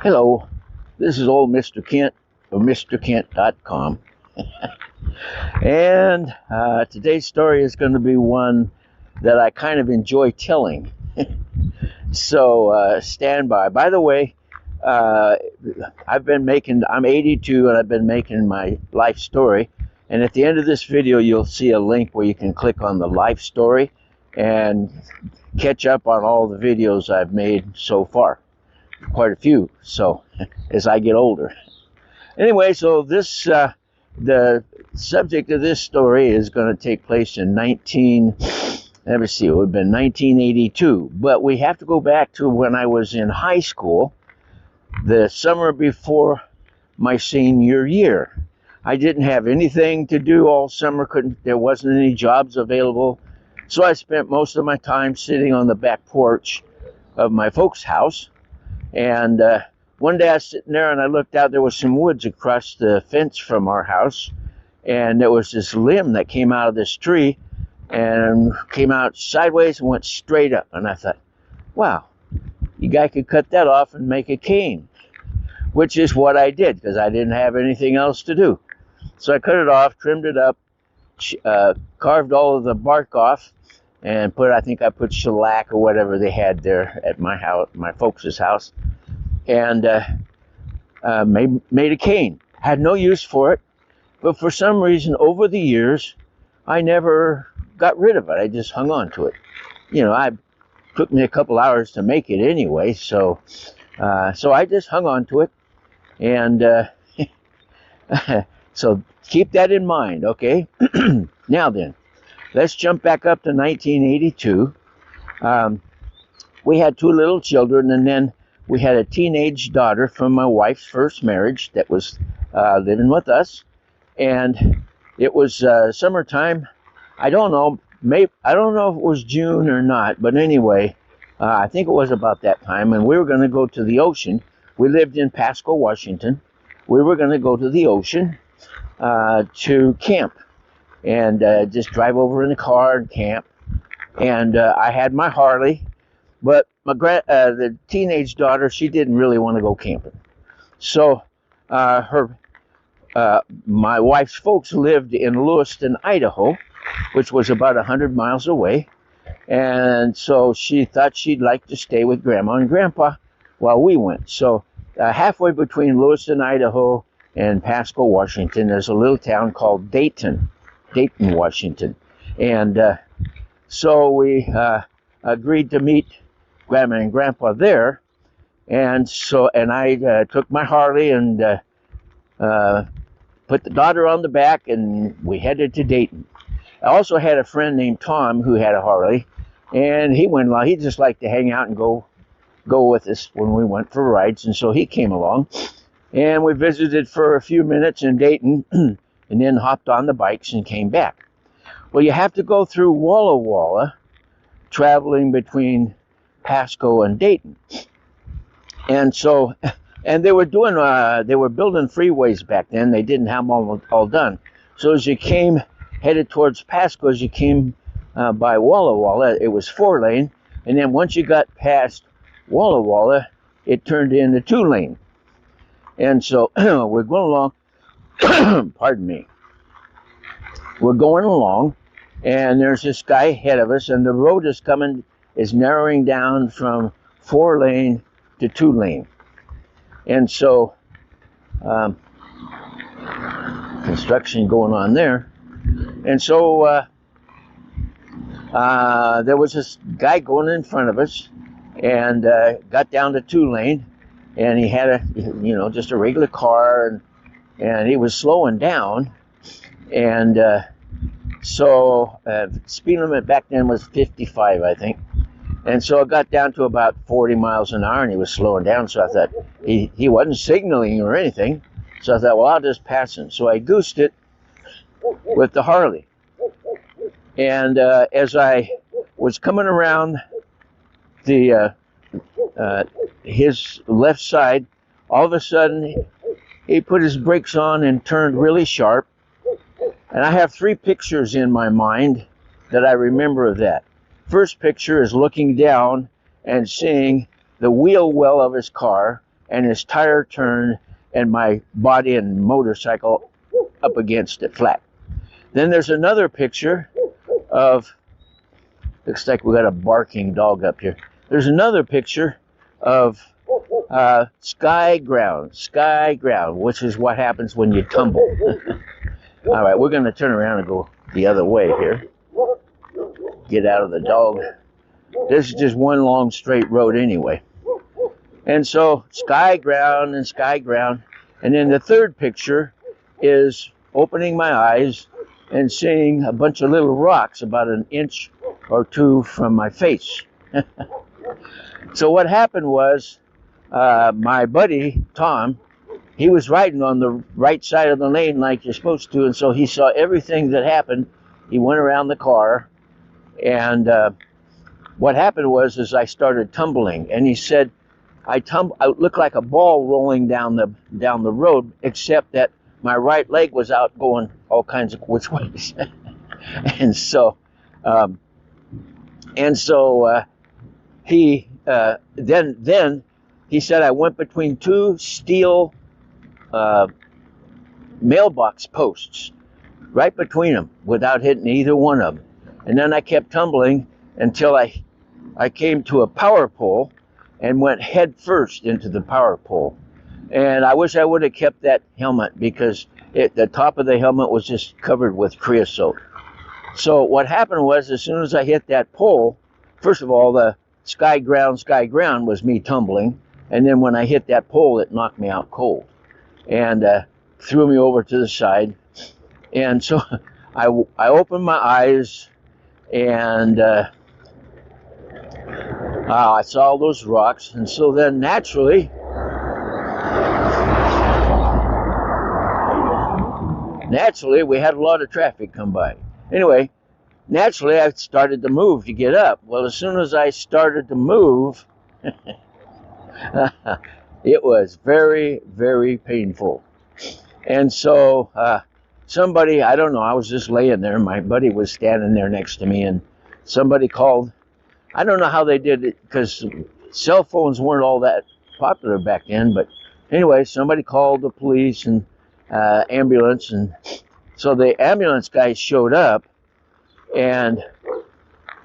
Hello, this is old Mr. Kent of MrKent.com. And today's story is going to be one that I kind of enjoy telling. So stand by. By the way, I'm 82 and I've been making my life story. And at the end of this video, you'll see a link where you can click on the life story and catch up on all the videos I've made so far. Quite a few, so as I get older. Anyway, so this the subject of this story is going to take place in let me see, it would have been 1982, but we have to go back to when I was in high school, the summer before my senior year. I didn't have anything to do all summer, there wasn't any jobs available, so I spent most of my time sitting on the back porch of my folks' house. And one day I was sitting there and I looked out, there was some woods across the fence from our house, and there was this limb that came out of this tree and came out sideways and went straight up. And I thought, wow, you guy could cut that off and make a cane, which is what I did because I didn't have anything else to do. So I cut it off, trimmed it up, carved all of the bark off, and I think I put shellac or whatever they had there at my house, my folks' house, and made a cane. Had no use for it, but for some reason over the years, I never got rid of it. I just hung on to it. You know, it took me a couple hours to make it anyway, so I just hung on to it, and so keep that in mind, okay? Now then. Let's jump back up to 1982. We had two little children, and then we had a teenage daughter from my wife's first marriage that was living with us. And it was summertime. I don't know. I don't know if it was June or not, but anyway, I think it was about that time. And we were going to go to the ocean. We lived in Pasco, Washington. We were going to go to the ocean to camp. And just drive over in the car and camp. And I had my Harley, but the teenage daughter, she didn't really want to go camping. So my wife's folks lived in Lewiston, Idaho, which was about 100 miles away. And so she thought she'd like to stay with Grandma and Grandpa while we went. So halfway between Lewiston, Idaho and Pasco, Washington, there's a little town called Dayton, Washington. And so we agreed to meet Grandma and Grandpa there. And I took my Harley and put the daughter on the back, and we headed to Dayton. I also had a friend named Tom who had a Harley, and he went along. He just liked to hang out and go with us when we went for rides, and so he came along. And we visited for a few minutes in Dayton, and then hopped on the bikes and came back. Well, you have to go through Walla Walla, traveling between Pasco and Dayton. And so, and they were building freeways back then. They didn't have them all done. So as you headed towards Pasco, as you came by Walla Walla, it was 4-lane. And then once you got past Walla Walla, it turned into 2-lane. And so we're going along. Pardon me. We're going along, and there's this guy ahead of us, and the road is narrowing down from 4-lane to 2-lane. And so, construction going on there. And so, there was this guy going in front of us, and got down to 2-lane, and he had just a regular car, and he was slowing down, and so speed limit back then was 55, I think. And so it got down to about 40 miles an hour, and he was slowing down. So I thought he wasn't signaling or anything. So I thought, well, I'll just pass him. So I goosed it with the Harley. And as I was coming around his left side, all of a sudden he put his brakes on and turned really sharp. And I have 3 pictures in my mind that I remember of that. First picture is looking down and seeing the wheel well of his car and his tire turned, and my body and motorcycle up against it flat. Then there's another picture of, looks like we got a barking dog up here. There's another picture of sky ground, which is what happens when you tumble. All right, we're going to turn around and go the other way here. Get out of the dog. This is just one long straight road anyway. And so sky ground. And then the third picture is opening my eyes and seeing a bunch of little rocks about an inch or two from my face. So what happened was, my buddy, Tom, he was riding on the right side of the lane like you're supposed to, and so he saw everything that happened. He went around the car, and what happened was I started tumbling, and he said, I looked like a ball rolling down the road, except that my right leg was out going all kinds of which ways. And so he then he said I went between two steel mailbox posts, right between them, without hitting either one of them. And then I kept tumbling until I came to a power pole and went head first into the power pole. And I wish I would have kept that helmet, because the top of the helmet was just covered with creosote. So what happened was, as soon as I hit that pole, first of all, the sky ground was me tumbling. And then when I hit that pole, it knocked me out cold and threw me over to the side. And so I opened my eyes, and I saw all those rocks. And so then naturally, we had a lot of traffic come by. Anyway, naturally, I started to move to get up. Well, as soon as I started to move, it was very, very painful. And so somebody, I don't know, I was just laying there. My buddy was standing there next to me, and somebody called. I don't know how they did it, because cell phones weren't all that popular back then. But anyway, somebody called the police and ambulance. And so the ambulance guys showed up, and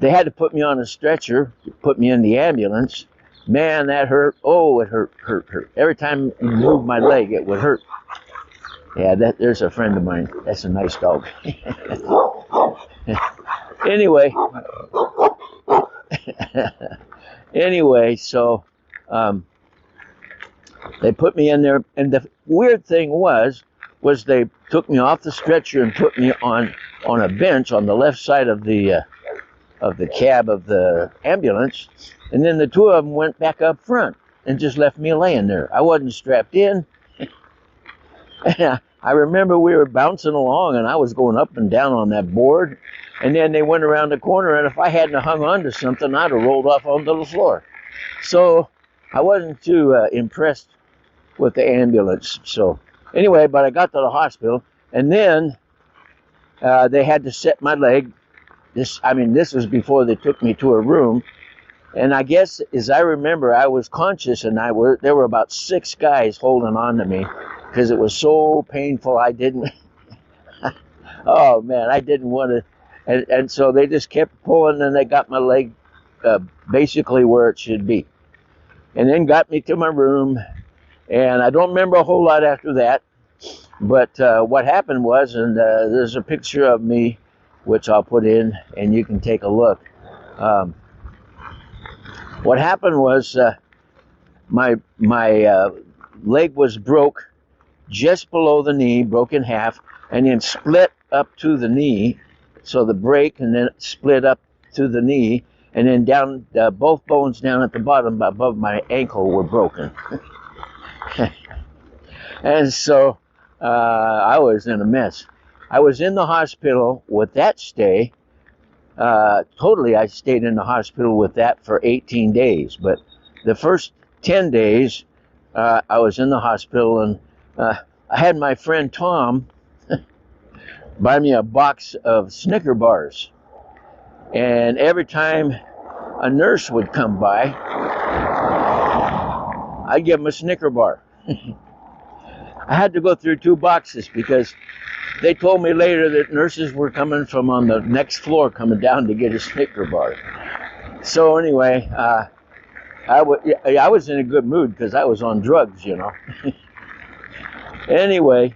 they had to put me on a stretcher, put me in the ambulance. Man, that hurt. Oh, it hurt. Every time you moved my leg, it would hurt. Yeah, there's a friend of mine. That's a nice dog. Anyway, so they put me in there, and the weird thing was they took me off the stretcher and put me on a bench on the left side of the cab of the ambulance, and then the two of them went back up front and just left me laying there. I wasn't strapped in. I remember we were bouncing along, and I was going up and down on that board, and then they went around the corner, and if I hadn't hung on to something, I'd have rolled off onto the floor. So I wasn't too impressed with the ambulance. So anyway, but I got to the hospital, and then they had to set my leg. This was before they took me to a room. And I guess, as I remember, I was conscious, and there were about 6 guys holding on to me, because it was so painful. I didn't, oh man, I didn't want to, and so they just kept pulling, and they got my leg basically where it should be. And then got me to my room, and I don't remember a whole lot after that, but what happened was, and there's a picture of me, which I'll put in, and you can take a look. What happened was my leg was broke just below the knee, broke in half, and then split up to the knee. So the break, and then split up to the knee, and then down, both bones down at the bottom above my ankle were broken. And so I was in a mess. I was in the hospital with that stay. Totally, I stayed in the hospital with that for 18 days. But the first 10 days, I was in the hospital, and I had my friend Tom buy me a box of Snicker bars. And every time a nurse would come by, I'd give them a Snicker bar. I had to go through 2 boxes because they told me later that nurses were coming from on the next floor coming down to get a Snicker bar. So anyway, I was in a good mood because I was on drugs, you know. Anyway,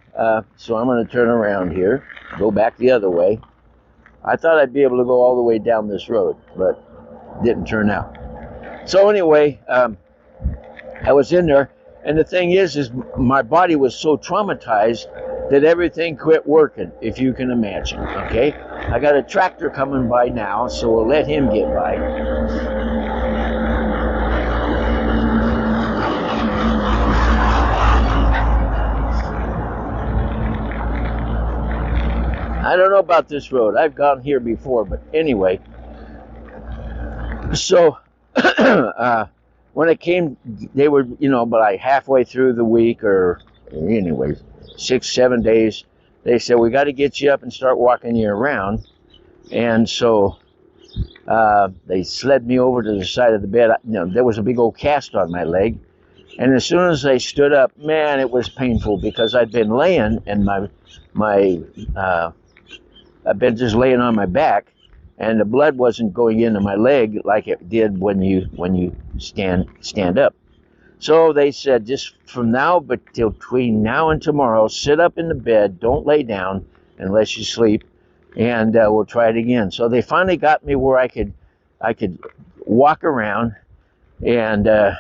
so I'm going to turn around here, go back the other way. I thought I'd be able to go all the way down this road, but didn't turn out. So anyway, I was in there, and the thing is my body was so traumatized that everything quit working, if you can imagine, okay? I got a tractor coming by now, so we'll let him get by. I don't know about this road. I've gone here before, but anyway. So, when it came, they were, you know, but like halfway through the week, or anyways, 6-7 days, they said, we got to get you up and start walking you around. And so they slid me over to the side of the bed. You know, there was a big old cast on my leg. And as soon as I stood up, man, it was painful because I'd been laying and I've been just laying on my back, and the blood wasn't going into my leg like it did when you stand up. So they said, just from now, but till between now and tomorrow, sit up in the bed, don't lay down unless you sleep, and we'll try it again. So they finally got me where I could walk around, and I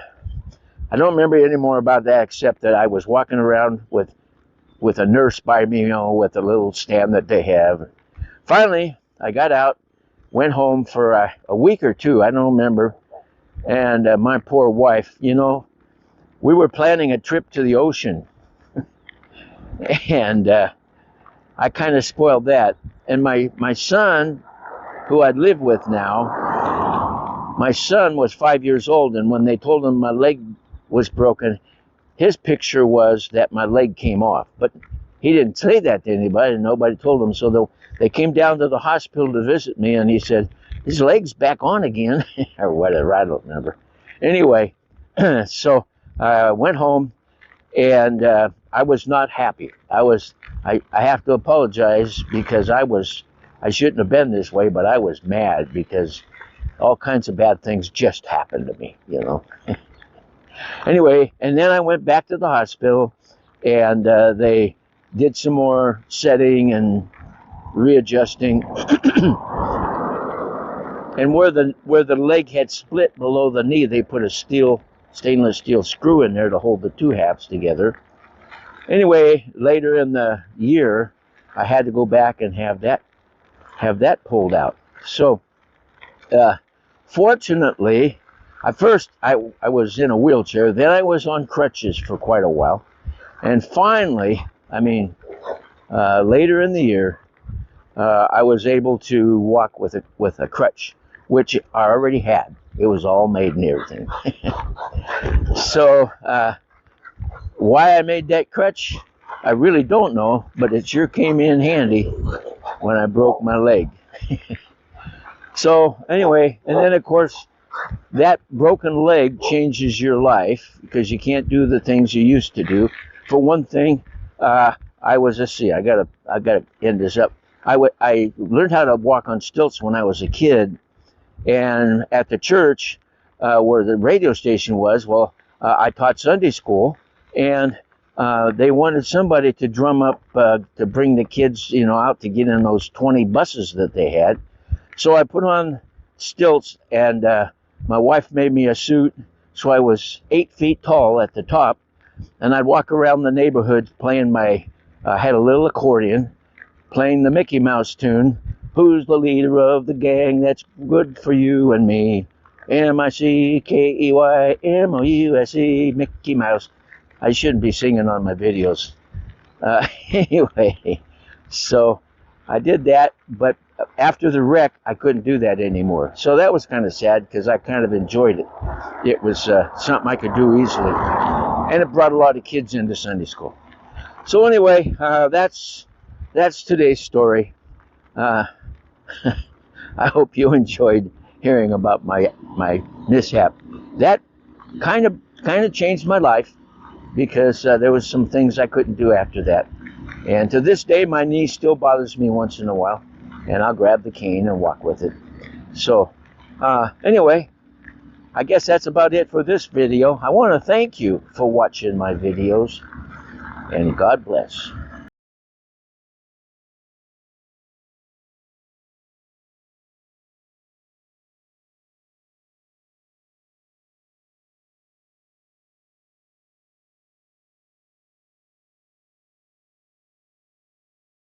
don't remember any more about that except that I was walking around with a nurse by me, you know, with a little stand that they have. Finally, I got out, went home for a week or 2, I don't remember, and my poor wife, you know, we were planning a trip to the ocean, and I kind of spoiled that. And my son, who I live with now, my son was 5 years old, and when they told him my leg was broken, his picture was that my leg came off. But he didn't say that to anybody, and nobody told him. So they came down to the hospital to visit me, and he said, his leg's back on again, or whatever, I don't remember. Anyway, so I went home, and I was not happy. I have to apologize because I shouldn't have been this way, but I was mad because all kinds of bad things just happened to me, you know. Anyway, and then I went back to the hospital, and they did some more setting and readjusting. And where the leg had split below the knee, they put a stainless steel screw in there to hold the 2 halves together. Anyway, later in the year, I had to go back and have that pulled out. So, fortunately, at first I was in a wheelchair, then I was on crutches for quite a while, and finally, later in the year, I was able to walk with a crutch, which I already had. It was all made and everything. So, why I made that crutch, I really don't know, but it sure came in handy when I broke my leg. So anyway, and then of course, that broken leg changes your life because you can't do the things you used to do. For one thing, I gotta end this up. I learned how to walk on stilts when I was a kid, and at the church where the radio station was, I taught Sunday school, and they wanted somebody to drum up to bring the kids, you know, out to get in those 20 buses that they had. So I put on stilts, and my wife made me a suit, so I was 8 feet tall at the top, and I'd walk around the neighborhood playing had a little accordion, playing the Mickey Mouse tune, who's the leader of the gang that's good for you and me? M-I-C-K-E-Y-M-O-U-S-E, Mickey Mouse. I shouldn't be singing on my videos. Anyway, so I did that, but after the wreck, I couldn't do that anymore. So that was kind of sad because I kind of enjoyed it. It was something I could do easily. And it brought a lot of kids into Sunday school. So anyway, that's today's story. I hope you enjoyed hearing about my mishap. That kind of kind of changed my life because there was some things I couldn't do after that. And to this day, my knee still bothers me once in a while, and I'll grab the cane and walk with it. So anyway, I guess that's about it for this video. I want to thank you for watching my videos, and God bless.